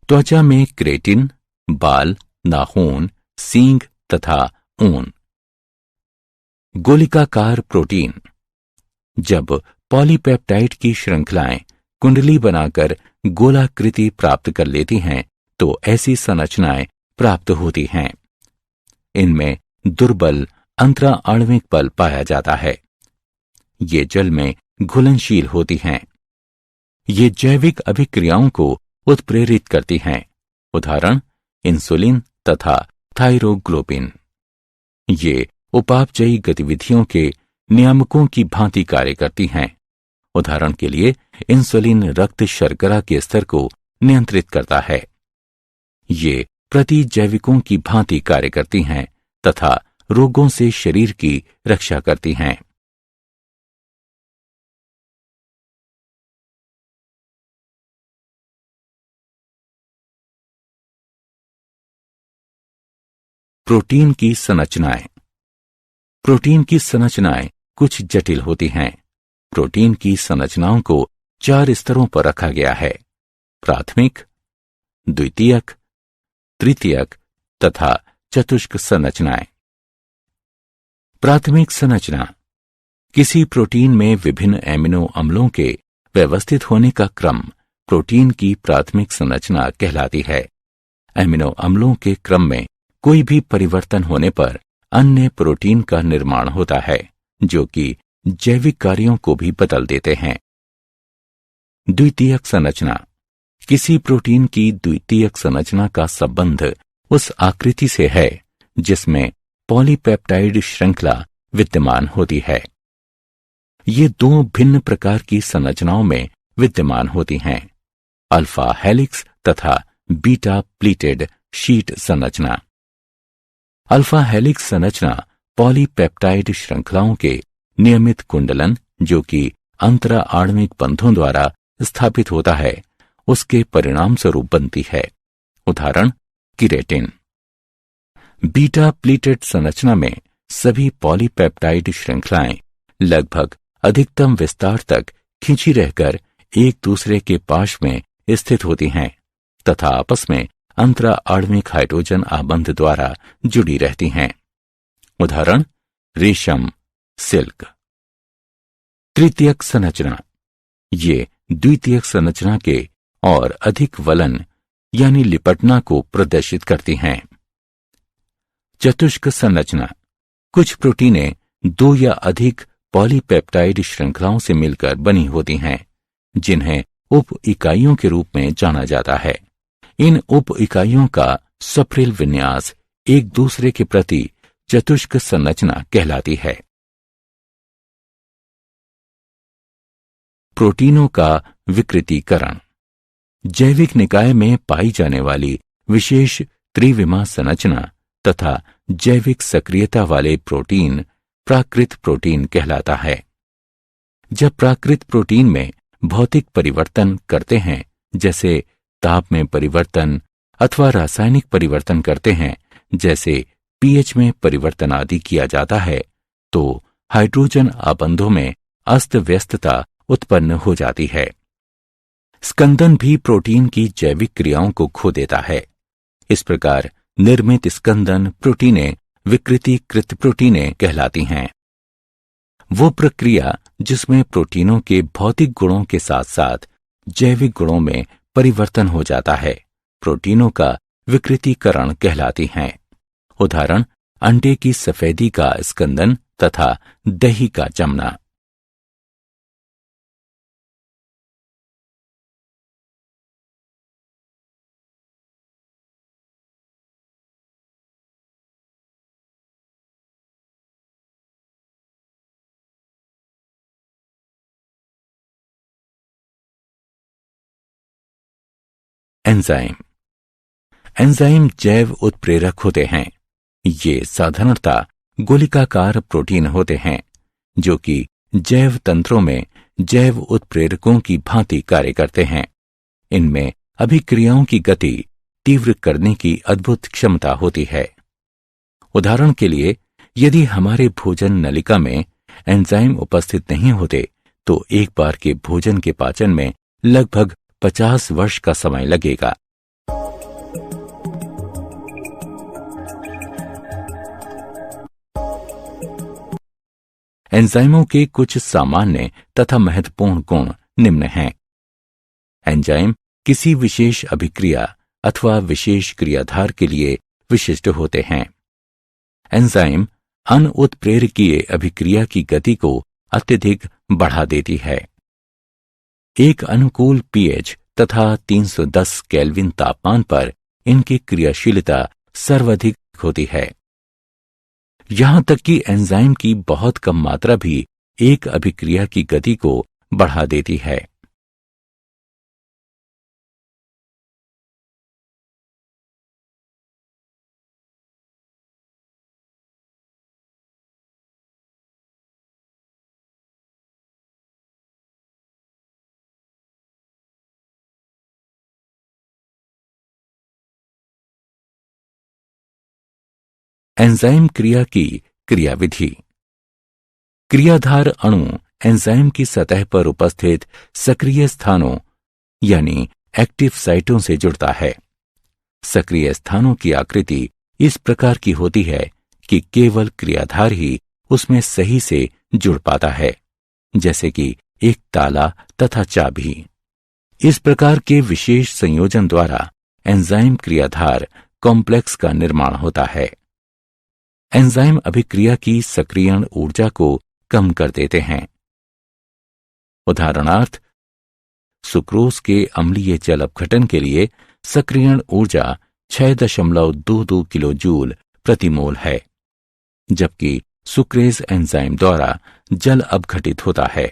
त्वचा में केराटिन, बाल, नाखून, सींग तथा ऊन। गोलिकाकार प्रोटीन। जब पॉलीपेप्टाइड की श्रृंखलाएं कुंडली बनाकर गोलाकृति प्राप्त कर लेती हैं तो ऐसी संरचनाएं प्राप्त होती हैं। इनमें दुर्बल अंतरा आणविक बल पाया जाता है। ये जल में घुलनशील होती हैं। ये जैविक अभिक्रियाओं को उत्प्रेरित करती हैं। उदाहरण, इंसुलिन तथा थायरोग्लोबिन। ये उपापचयी गतिविधियों के नियामकों की भांति कार्य करती हैं। उदाहरण के लिए, इंसुलिन रक्त शर्करा के स्तर को नियंत्रित करता है। ये प्रतिजैविकों की भांति कार्य करती हैं तथा रोगों से शरीर की रक्षा करती हैं। प्रोटीन की संरचनाएं। प्रोटीन की संरचनाएं कुछ जटिल होती हैं। प्रोटीन की संरचनाओं को 4 स्तरों पर रखा गया है: प्राथमिक, द्वितीयक, तृतीयक तथा चतुष्क संरचनाएं। प्राथमिक संरचना। किसी प्रोटीन में विभिन्न एमिनो अम्लों के व्यवस्थित होने का क्रम प्रोटीन की प्राथमिक संरचना कहलाती है। एमिनो अम्लों के क्रम में कोई भी परिवर्तन होने पर अन्य प्रोटीन का निर्माण होता है जो कि जैविक कार्यों को भी बदल देते हैं। द्वितीयक संरचना। किसी प्रोटीन की द्वितीयक संरचना का संबंध उस आकृति से है जिसमें पॉलीपेप्टाइड श्रृंखला विद्यमान होती है। ये 2 भिन्न प्रकार की संरचनाओं में विद्यमान होती हैं: अल्फा हेलिक्स तथा बीटा प्लीटेड शीट संरचना। अल्फा हेलिक्स संरचना पॉलीपेप्टाइड श्रृंखलाओं के नियमित कुंडलन, जो कि अंतरा आणविक बंधों द्वारा स्थापित होता है, उसके परिणाम स्वरूप बनती है। उदाहरण, केराटिन। बीटा प्लीटेड संरचना में सभी पॉलीपेप्टाइड श्रृंखलाएं लगभग अधिकतम विस्तार तक खिंची रहकर एक दूसरे के पाश में स्थित होती हैं तथा आपस में अंतरा आणविक हाइड्रोजन आबंध द्वारा जुड़ी रहती हैं। उदाहरण, रेशम, सिल्क। तृतीयक संरचना। ये द्वितीयक संरचना के और अधिक वलन यानी लिपटना को प्रदर्शित करती हैं। चतुष्क संरचना। कुछ प्रोटीनें 2 या अधिक पॉलीपेप्टाइड श्रृंखलाओं से मिलकर बनी होती हैं जिन्हें उप इकाइयों के रूप में जाना जाता है। इन उप इकाइयों का सप्रिल विन्यास एक दूसरे के प्रति चतुष्क संरचना कहलाती है। प्रोटीनों का विकृतीकरण। जैविक निकाय में पाई जाने वाली विशेष त्रिविमा संरचना तथा जैविक सक्रियता वाले प्रोटीन प्राकृत प्रोटीन कहलाता है। जब प्राकृत प्रोटीन में भौतिक परिवर्तन करते हैं, जैसे ताप में परिवर्तन अथवा रासायनिक परिवर्तन करते हैं, जैसे पीएच में परिवर्तन आदि किया जाता है, तो हाइड्रोजन आबंधों में अस्त व्यस्तता उत्पन्न हो जाती है। स्कंदन भी प्रोटीन की जैविक क्रियाओं को खो देता है। इस प्रकार निर्मित स्कंदन प्रोटीनें विकृतीकृत प्रोटीनें कहलाती हैं। वो प्रक्रिया जिसमें प्रोटीनों के भौतिक गुणों के साथ साथ जैविक गुणों में परिवर्तन हो जाता है, प्रोटीनों का विकृतीकरण कहलाती हैं। उदाहरण, अंडे की सफेदी का स्कंदन तथा दही का जमना। एंजाइम। एंजाइम जैव उत्प्रेरक होते हैं। ये साधारणतः गोलिकाकार प्रोटीन होते हैं जो कि जैव तंत्रों में जैव उत्प्रेरकों की भांति कार्य करते हैं। इनमें अभिक्रियाओं की गति तीव्र करने की अद्भुत क्षमता होती है। उदाहरण के लिए, यदि हमारे भोजन नलिका में एंजाइम उपस्थित नहीं होते तो एक बार के भोजन के पाचन में लगभग 50 वर्ष का समय लगेगा। एंजाइमों के कुछ सामान्य तथा महत्वपूर्ण गुण निम्न हैं। एंजाइम किसी विशेष अभिक्रिया अथवा विशेष क्रियाधार के लिए विशिष्ट होते हैं। एंजाइम अनुत्प्रेरकीय अभिक्रिया की गति को अत्यधिक बढ़ा देती है। एक अनुकूल पीएच तथा 310 केल्विन तापमान पर इनकी क्रियाशीलता सर्वाधिक होती है। यहां तक कि एंजाइम की बहुत कम मात्रा भी एक अभिक्रिया की गति को बढ़ा देती है। एंजाइम क्रिया की क्रियाविधि। क्रियाधार अणु एंजाइम की सतह पर उपस्थित सक्रिय स्थानों यानी एक्टिव साइटों से जुड़ता है। सक्रिय स्थानों की आकृति इस प्रकार की होती है कि केवल क्रियाधार ही उसमें सही से जुड़ पाता है, जैसे कि एक ताला तथा चाबी। इस प्रकार के विशेष संयोजन द्वारा एंजाइम क्रियाधार कॉम्प्लेक्स का निर्माण होता है। एंजाइम अभिक्रिया की सक्रियण ऊर्जा को कम कर देते हैं। उदाहरणार्थ, सुक्रोज के अम्लीय जल अपघटन के लिए सक्रियण ऊर्जा 6.22 किलो जूल प्रति मोल है, जबकि सुक्रेज एंजाइम द्वारा जल अपघटित होता है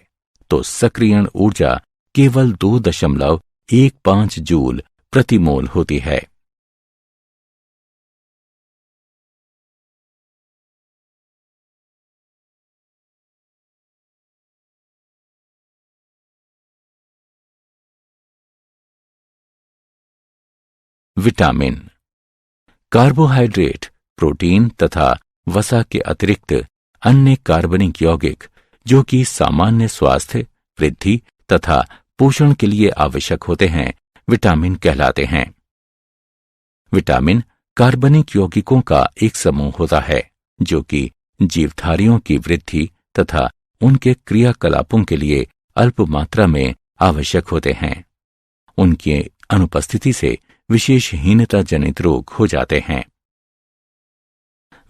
तो सक्रियण ऊर्जा केवल 2.15 जूल प्रति मोल होती है। विटामिन। कार्बोहाइड्रेट, प्रोटीन तथा वसा के अतिरिक्त अन्य कार्बनिक यौगिक जो कि सामान्य स्वास्थ्य, वृद्धि तथा पोषण के लिए आवश्यक होते हैं, विटामिन कहलाते हैं। विटामिन कार्बनिक यौगिकों का एक समूह होता है जो कि जीवधारियों की वृद्धि तथा उनके क्रियाकलापों के लिए अल्प मात्रा में आवश्यक होते हैं। उनकी अनुपस्थिति से विशेषहीनता जनित रोग हो जाते हैं।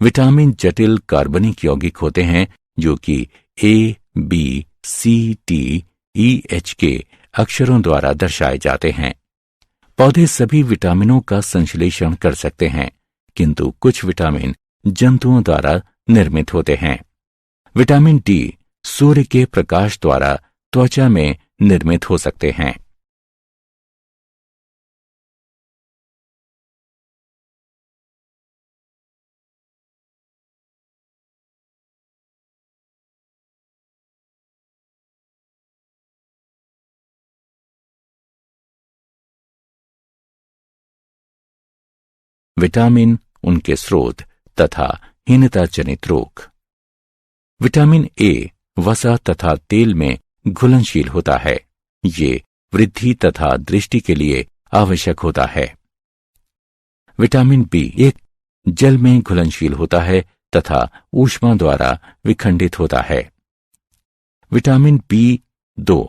विटामिन जटिल कार्बनिक यौगिक होते हैं जो कि ए, बी, सी, टी, ई, एच के अक्षरों द्वारा दर्शाए जाते हैं। पौधे सभी विटामिनों का संश्लेषण कर सकते हैं, किंतु कुछ विटामिन जंतुओं द्वारा निर्मित होते हैं। विटामिन डी सूर्य के प्रकाश द्वारा त्वचा में निर्मित हो सकते हैं। विटामिन, उनके स्रोत तथा हीनता जनित रोग। विटामिन ए वसा तथा तेल में घुलनशील होता है। ये वृद्धि तथा दृष्टि के लिए आवश्यक होता है। विटामिन बी एक जल में घुलनशील होता है तथा ऊष्मा द्वारा विखंडित होता है। विटामिन बी 2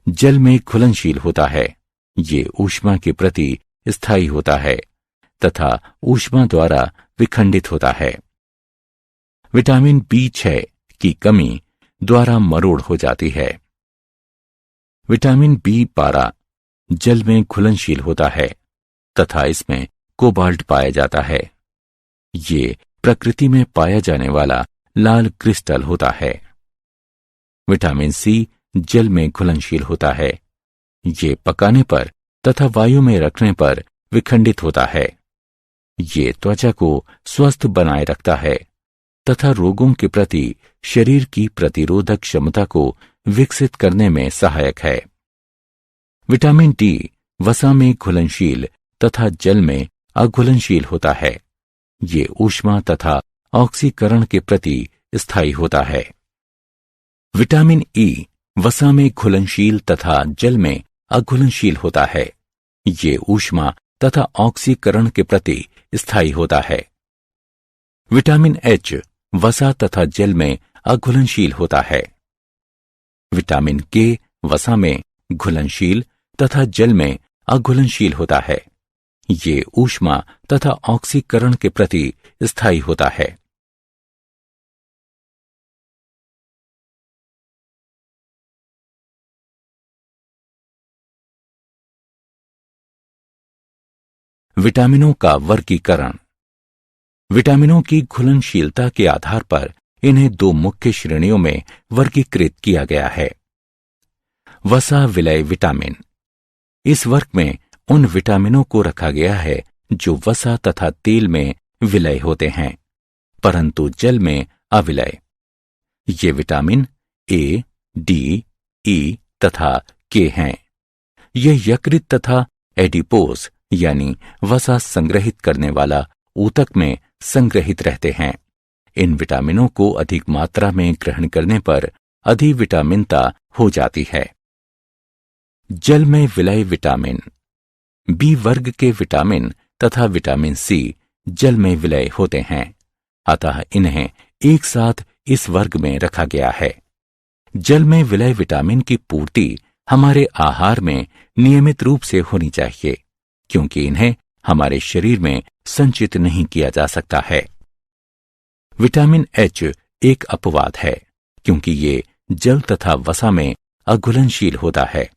जल में घुलनशील होता है। ये ऊष्मा के प्रति स्थायी होता है तथा ऊष्मा द्वारा विखंडित होता है। विटामिन बी6 की कमी द्वारा मरोड़ हो जाती है। विटामिन बी12 जल में घुलनशील होता है तथा इसमें कोबाल्ट पाया जाता है। ये प्रकृति में पाया जाने वाला लाल क्रिस्टल होता है। विटामिन सी जल में घुलनशील होता है। ये पकाने पर तथा वायु में रखने पर विखंडित होता है। ये त्वचा को स्वस्थ बनाए रखता है तथा रोगों के प्रति शरीर की प्रतिरोधक क्षमता को विकसित करने में सहायक है। विटामिन डी वसा में घुलनशील तथा जल में अघुलनशील होता है। ये ऊष्मा तथा ऑक्सीकरण के प्रति स्थायी होता है। विटामिन ई वसा में घुलनशील तथा जल में अघुलनशील होता है। ये ऊष्मा तथा ऑक्सीकरण के प्रति स्थायी होता है। विटामिन एच वसा तथा जल में अघुलनशील होता है। विटामिन के वसा में घुलनशील तथा जल में अघुलनशील होता है। ये ऊष्मा तथा ऑक्सीकरण के प्रति स्थायी होता है। विटामिनों का वर्गीकरण। विटामिनों की घुलनशीलता के आधार पर इन्हें दो मुख्य श्रेणियों में वर्गीकृत किया गया है। वसा विलय विटामिन। इस वर्ग में उन विटामिनों को रखा गया है जो वसा तथा तेल में विलय होते हैं परंतु जल में अविलय। ये विटामिन ए, डी, ई तथा के हैं। ये यकृत तथा एडिपोज यानी वसा संग्रहित करने वाला ऊतक में संग्रहित रहते हैं। इन विटामिनों को अधिक मात्रा में ग्रहण करने पर अधिविटामिनता हो जाती है। जल में विलय विटामिन। बी वर्ग के विटामिन तथा विटामिन सी जल में विलय होते हैं, अतः इन्हें एक साथ इस वर्ग में रखा गया है। जल में विलय विटामिन की पूर्ति हमारे आहार में नियमित रूप से होनी चाहिए क्योंकि इन्हें हमारे शरीर में संचित नहीं किया जा सकता है। विटामिन एच एक अपवाद है क्योंकि ये जल तथा वसा में अघुलनशील होता है।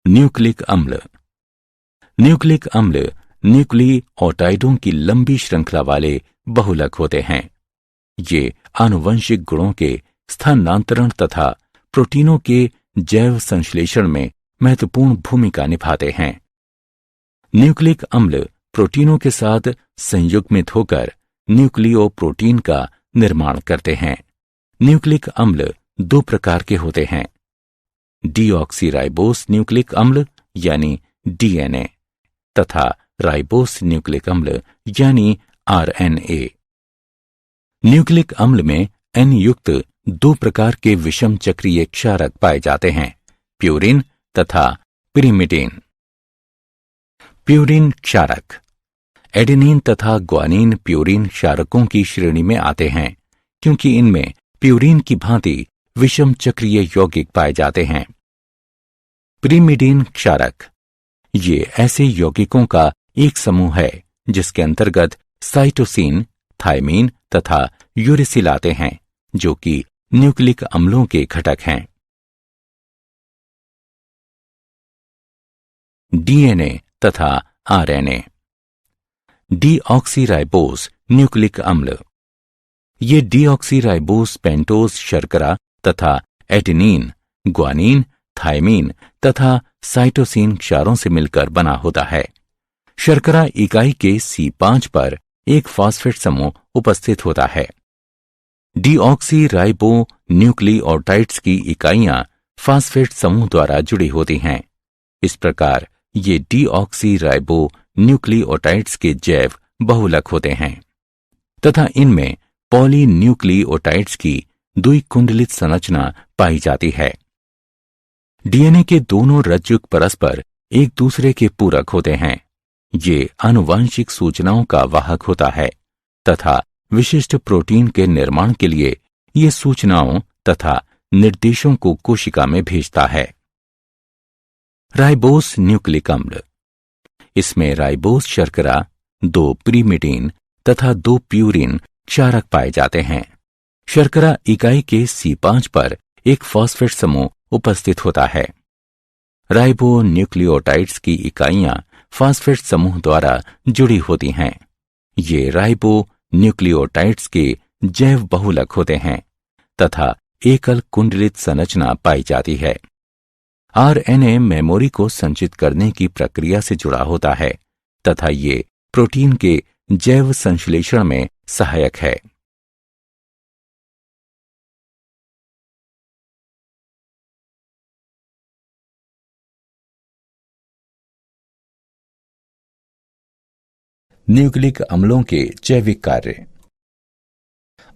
न्यूक्लिक अम्ल। न्यूक्लिक अम्ल न्यूक्लियोटाइडों की लंबी श्रृंखला वाले बहुलक होते हैं। ये आनुवंशिक गुणों के स्थानांतरण तथा प्रोटीनों के जैव संश्लेषण में महत्वपूर्ण भूमिका निभाते हैं। न्यूक्लिक अम्ल प्रोटीनों के साथ संयुग्मित होकर न्यूक्लियोप्रोटीन का निर्माण करते हैं। न्यूक्लिक अम्ल दो प्रकार के होते हैं, डीऑक्सीराइबोस न्यूक्लिक अम्ल यानी डीएनए तथा राइबोस न्यूक्लिक अम्ल यानी आरएनए। न्यूक्लिक अम्ल में एन युक्त दो प्रकार के विषम चक्रीय क्षारक पाए जाते हैं, प्यूरिन तथा पिरिमिडिन। प्यूरिन क्षारक एडेनिन तथा ग्वानिन प्यूरिन क्षारकों की श्रेणी में आते हैं क्योंकि इनमें प्यूरिन की भांति विषम चक्रीय यौगिक पाए जाते हैं। पिरिमिडिन क्षारक ये ऐसे यौगिकों का एक समूह है जिसके अंतर्गत साइटोसिन, थायमीन तथा यूरिसिल आते हैं जो कि न्यूक्लिक अम्लों के घटक हैं। डीएनए तथा आरएनए। डीऑक्सीराइबोस न्यूक्लिक अम्ल ये डीऑक्सीराइबोस पेंटोज शर्करा तथा एडेनिन, ग्वानिन, थायमीन तथा साइटोसिन क्षारों से मिलकर बना होता है। शर्करा इकाई के C5 पर एक फॉस्फेट समूह उपस्थित होता है। डीऑक्सीराइबो न्यूक्लियोटाइड्स की इकाइयां फॉस्फेट समूह द्वारा जुड़ी होती हैं। इस प्रकार ये डीऑक्सीराइबो न्यूक्लियोटाइड्स के जैव बहुलक होते हैं तथा इनमें पॉलीन्यूक्लियोटाइड्स की द्विकुंडलित संरचना पाई जाती है। डीएनए के दोनों रज्जुक परस्पर एक दूसरे के पूरक होते हैं। ये आनुवांशिक सूचनाओं का वाहक होता है तथा विशिष्ट प्रोटीन के निर्माण के लिए ये सूचनाओं तथा निर्देशों को कोशिका में भेजता है। राइबोस न्यूक्लिक अम्ल इसमें राइबोस शर्करा, 2 पिरिमिडिन तथा 2 प्यूरिन क्षारक पाए जाते हैं। शर्करा इकाई के C5 पर एक फॉस्फेट समूह उपस्थित होता है। राइबो न्यूक्लियोटाइड्स की इकाइयां फास्फेट समूह द्वारा जुड़ी होती हैं। ये राइबो न्यूक्लियोटाइड्स के जैव बहुलक होते हैं तथा एकल कुंडलित संरचना पाई जाती है। आरएनए मेमोरी को संचित करने की प्रक्रिया से जुड़ा होता है तथा ये प्रोटीन के जैव संश्लेषण में सहायक है। न्यूक्लिक अम्लों के जैविक कार्य।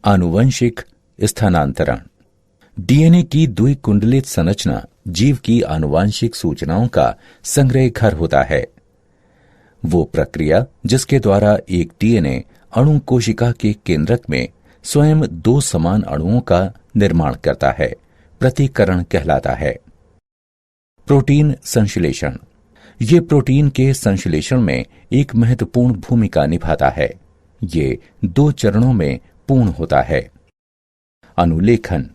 आनुवंशिक स्थानांतरण। डीएनए की द्विकुंडलित संरचना जीव की आनुवंशिक सूचनाओं का संग्रह घर होता है। वो प्रक्रिया जिसके द्वारा एक डीएनए अणु कोशिका के केंद्रक में स्वयं दो समान अणुओं का निर्माण करता है, प्रतिकरण कहलाता है। प्रोटीन संश्लेषण। ये प्रोटीन के संश्लेषण में एक महत्वपूर्ण भूमिका निभाता है। ये दो चरणों में पूर्ण होता है। अनुलेखन।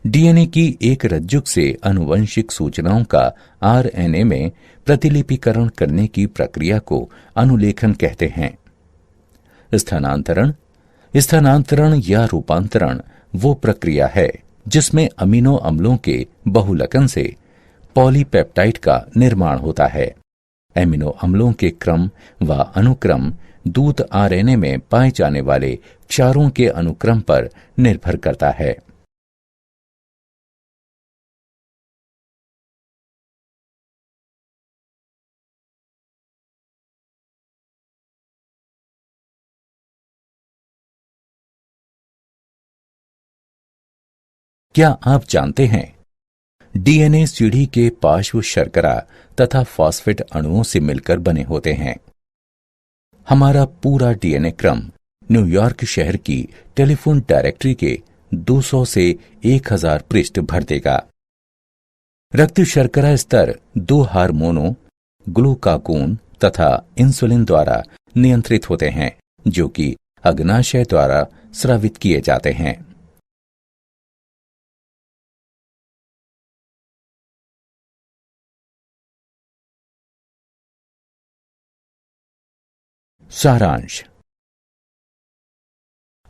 डीएनए की एक रज्जुक से आनुवंशिक सूचनाओं का आरएनए में प्रतिलिपिकरण करने की प्रक्रिया को अनुलेखन कहते हैं। स्थानांतरण। स्थानांतरण या रूपांतरण वो प्रक्रिया है जिसमें अमीनो अम्लों के बहुलकन से पॉलीपेप्टाइड का निर्माण होता है। एमिनो अम्लों के क्रम व अनुक्रम दूत आरएनए में पाए जाने वाले क्षारों के अनुक्रम पर निर्भर करता है। क्या आप जानते हैं डीएनए सीढ़ी के पार्श्व शर्करा तथा फॉस्फेट अणुओं से मिलकर बने होते हैं। हमारा पूरा डीएनए क्रम न्यूयॉर्क शहर की टेलीफोन डायरेक्टरी के 200 से 1000 पृष्ठ भर देगा। रक्त शर्करा स्तर दो हार्मोनों ग्लूकागोन तथा इंसुलिन द्वारा नियंत्रित होते हैं जो कि अग्नाशय द्वारा स्रावित किए जाते हैं। सारांश।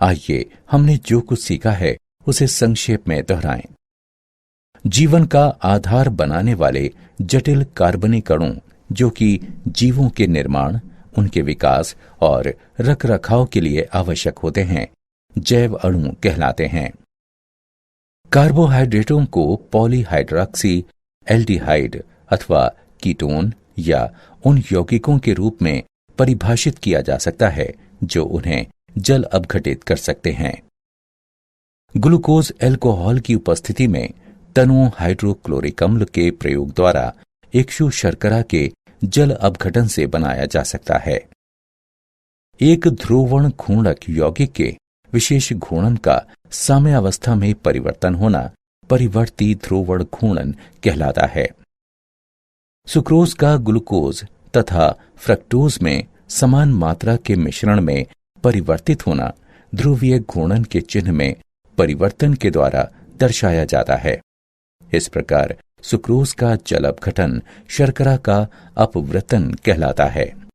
आइए हमने जो कुछ सीखा है उसे संक्षेप में दोहराएं। जीवन का आधार बनाने वाले जटिल कार्बनिक अणु जो कि जीवों के निर्माण, उनके विकास और रखरखाव के लिए आवश्यक होते हैं, जैव अणु कहलाते हैं। कार्बोहाइड्रेटों को पॉलीहाइड्रॉक्सी एल्डिहाइड अथवा कीटोन या उन यौगिकों के रूप में परिभाषित किया जा सकता है जो उन्हें जल अपघटित कर सकते हैं। ग्लूकोज अल्कोहल की उपस्थिति में तनु हाइड्रोक्लोरिक अम्ल के प्रयोग द्वारा इक्षु शर्करा के जल अपघटन से बनाया जा सकता है। एक ध्रुवण घूर्णक यौगिक के विशेष घूर्णन का साम्यावस्था में परिवर्तन होना परिवर्ती ध्रुवण घूर्णन कहलाता है। सुक्रोज का ग्लूकोज तथा फ्रक्टोज में समान मात्रा के मिश्रण में परिवर्तित होना ध्रुवीय घूर्णन के चिन्ह में परिवर्तन के द्वारा दर्शाया जाता है। इस प्रकार सुक्रोज का जल अपघटन शर्करा का अपवर्तन कहलाता है।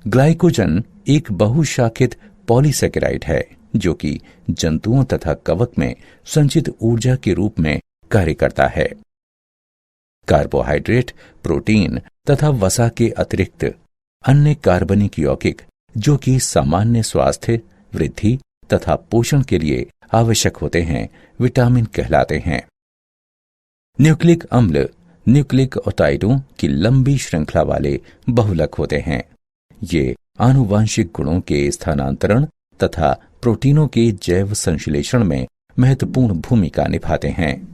ग्लाइकोजन एक बहुशाखित पॉलीसेकेराइड है जो कि जंतुओं तथा कवक में संचित ऊर्जा के रूप में कार्य करता है। कार्बोहाइड्रेट, प्रोटीन तथा वसा के अतिरिक्त अन्य कार्बनिक यौगिक जो कि सामान्य स्वास्थ्य, वृद्धि तथा पोषण के लिए आवश्यक होते हैं, विटामिन कहलाते हैं। न्यूक्लिक अम्ल न्यूक्लिक ओटाइडों की लंबी श्रृंखला वाले बहुलक होते हैं। ये आनुवांशिक गुणों के स्थानांतरण तथा प्रोटीनों के जैव संश्लेषण में महत्वपूर्ण भूमिका निभाते हैं।